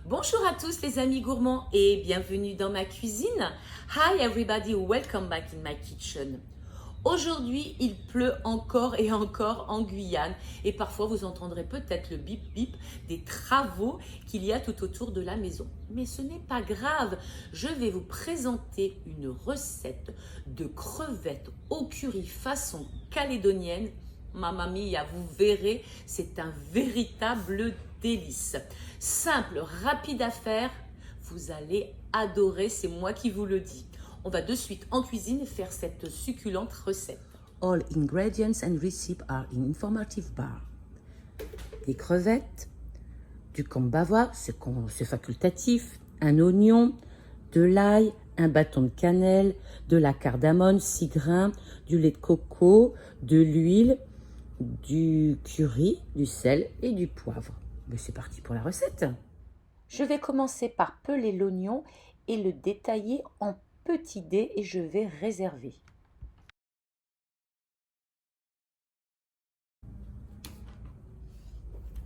Bonjour à tous les amis gourmands et bienvenue dans ma cuisine. Hi everybody, welcome back in my kitchen. Aujourd'hui, il pleut encore et encore en Guyane et parfois vous entendrez peut-être le bip bip des travaux qu'il y a tout autour de la maison. Mais ce n'est pas grave, je vais vous présenter une recette de crevettes au curry façon calédonienne. Mamma mia, vous verrez, c'est un véritable délice. Simple, rapide à faire, vous allez adorer, c'est moi qui vous le dis. On va de suite en cuisine faire cette succulente recette. All ingredients and receipts are in informative bar. Des crevettes, du kombava, c'est facultatif, un oignon, de l'ail, un bâton de cannelle, de la cardamome, 6 grains, du lait de coco, de l'huile, du curry, du sel et du poivre. Mais c'est parti pour la recette. Je vais commencer par peler l'oignon et le détailler en petits dés et je vais réserver.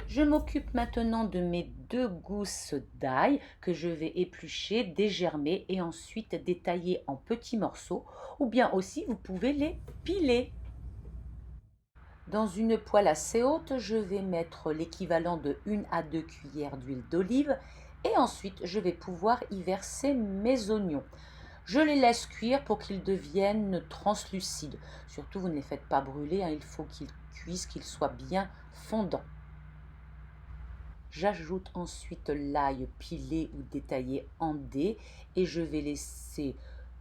Je m'occupe maintenant de mes 2 gousses d'ail que je vais éplucher, dégermer et ensuite détailler en petits morceaux ou bien aussi vous pouvez les piler. Dans une poêle assez haute, je vais mettre l'équivalent de 1 à 2 cuillères d'huile d'olive et ensuite je vais pouvoir y verser mes oignons. Je les laisse cuire pour qu'ils deviennent translucides. Surtout, vous ne les faites pas brûler, il faut qu'ils cuisent, qu'ils soient bien fondants. J'ajoute ensuite l'ail pilé ou détaillé en dés et je vais laisser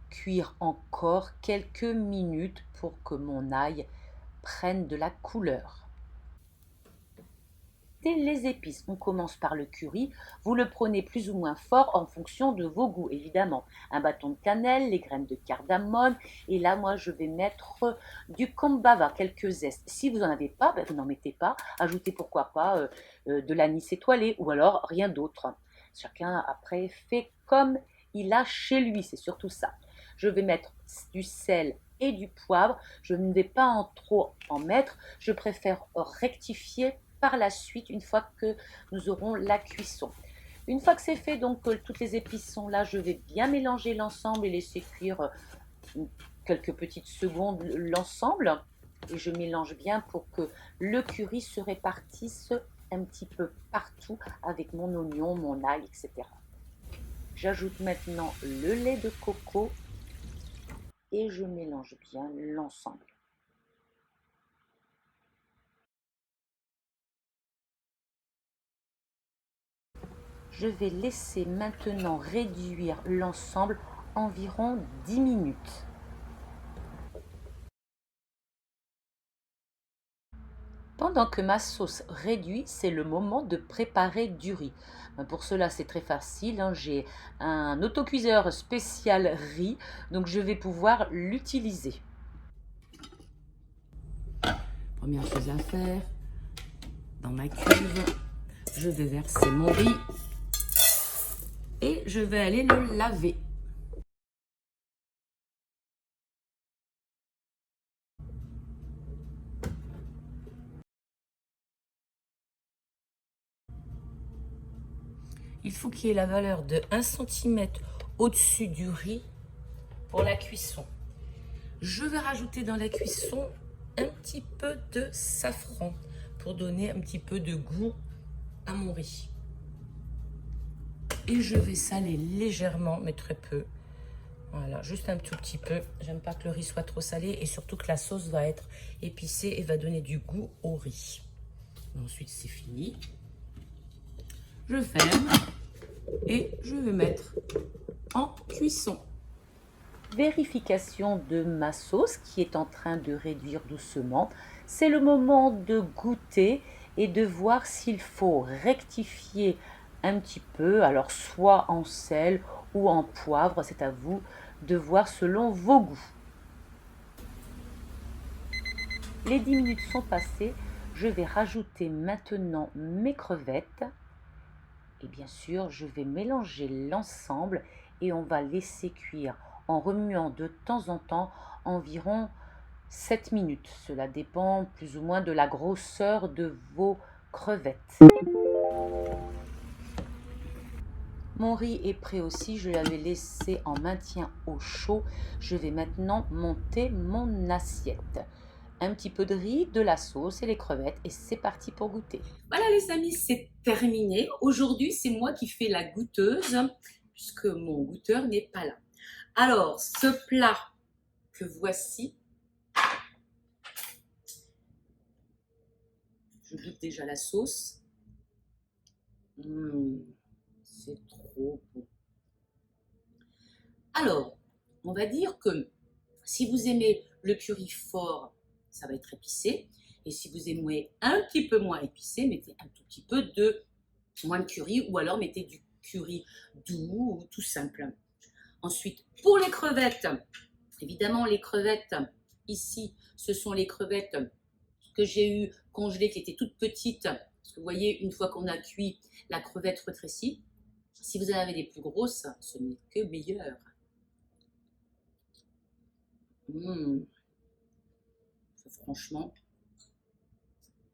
cuire encore quelques minutes pour que mon ail prenne de la couleur. Les épices, on commence par le curry, vous le prenez plus ou moins fort en fonction de vos goûts évidemment. Un bâton de cannelle, les graines de cardamome et là moi je vais mettre du kombava, quelques zestes. Si vous n'en avez pas, vous n'en mettez pas, ajoutez pourquoi pas de l'anis étoilé ou alors rien d'autre. Chacun après fait comme il a chez lui, c'est surtout ça. Je vais mettre du sel et du poivre, je ne vais pas trop en mettre, je préfère rectifier par la suite une fois que nous aurons la cuisson. Une fois que c'est fait, donc toutes les épices sont là, je vais bien mélanger l'ensemble et laisser cuire quelques petites secondes l'ensemble. Et je mélange bien pour que le curry se répartisse un petit peu partout avec mon oignon, mon ail, etc. J'ajoute maintenant le lait de coco et je mélange bien l'ensemble. Je vais laisser maintenant réduire l'ensemble environ 10 minutes. Pendant que ma sauce réduit, c'est le moment de préparer du riz. Pour cela, c'est très facile. J'ai un autocuiseur spécial riz, donc je vais pouvoir l'utiliser. Première chose à faire, dans ma cuve, je vais verser mon riz et je vais aller le laver. Il faut qu'il y ait la valeur de 1 cm au-dessus du riz pour la cuisson. Je vais rajouter dans la cuisson un petit peu de safran pour donner un petit peu de goût à mon riz. Et je vais saler légèrement, mais très peu. Voilà, juste un tout petit peu. J'aime pas que le riz soit trop salé et surtout que la sauce va être épicée et va donner du goût au riz. Ensuite, c'est fini. Je ferme et je vais mettre en cuisson. Vérification de ma sauce qui est en train de réduire doucement. C'est le moment de goûter et de voir s'il faut rectifier un petit peu, alors soit en sel ou en poivre, c'est à vous de voir selon vos goûts. Les 10 minutes sont passées, je vais rajouter maintenant mes crevettes et bien sûr je vais mélanger l'ensemble et on va laisser cuire en remuant de temps en temps environ 7 minutes. Cela dépend plus ou moins de la grosseur de vos crevettes. Mon riz est prêt aussi, je l'avais laissé en maintien au chaud. Je vais maintenant monter mon assiette. Un petit peu de riz, de la sauce et les crevettes et c'est parti pour goûter. Voilà les amis, c'est terminé. Aujourd'hui, c'est moi qui fais la goûteuse puisque mon goûteur n'est pas là. Alors, ce plat que voici, je goûte déjà la sauce. C'est trop bon. Alors, on va dire que si vous aimez le curry fort, ça va être épicé. Et si vous aimez un petit peu moins épicé, mettez un tout petit peu de moins de curry ou alors mettez du curry doux ou tout simple. Ensuite, pour les crevettes, évidemment les crevettes, ici, ce sont les crevettes que j'ai eu congelées qui étaient toutes petites. Vous voyez, une fois qu'on a cuit, la crevette rétrécit. Si vous en avez des plus grosses, ce n'est que meilleur. Franchement,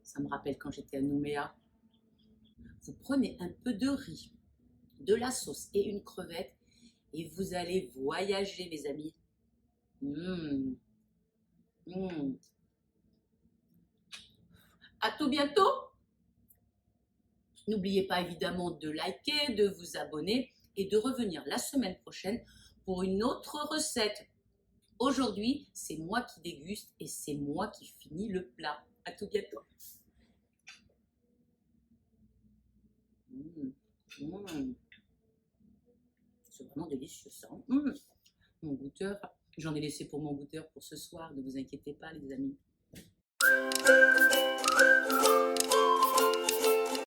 ça me rappelle quand j'étais à Nouméa. Vous prenez un peu de riz, de la sauce et une crevette et vous allez voyager, mes amis. À tout bientôt. N'oubliez pas évidemment de liker, de vous abonner et de revenir la semaine prochaine pour une autre recette. Aujourd'hui, c'est moi qui déguste et c'est moi qui finis le plat. À tout bientôt. C'est vraiment délicieux ça. Mon goûteur, j'en ai laissé pour mon goûteur pour ce soir, ne vous inquiétez pas les amis.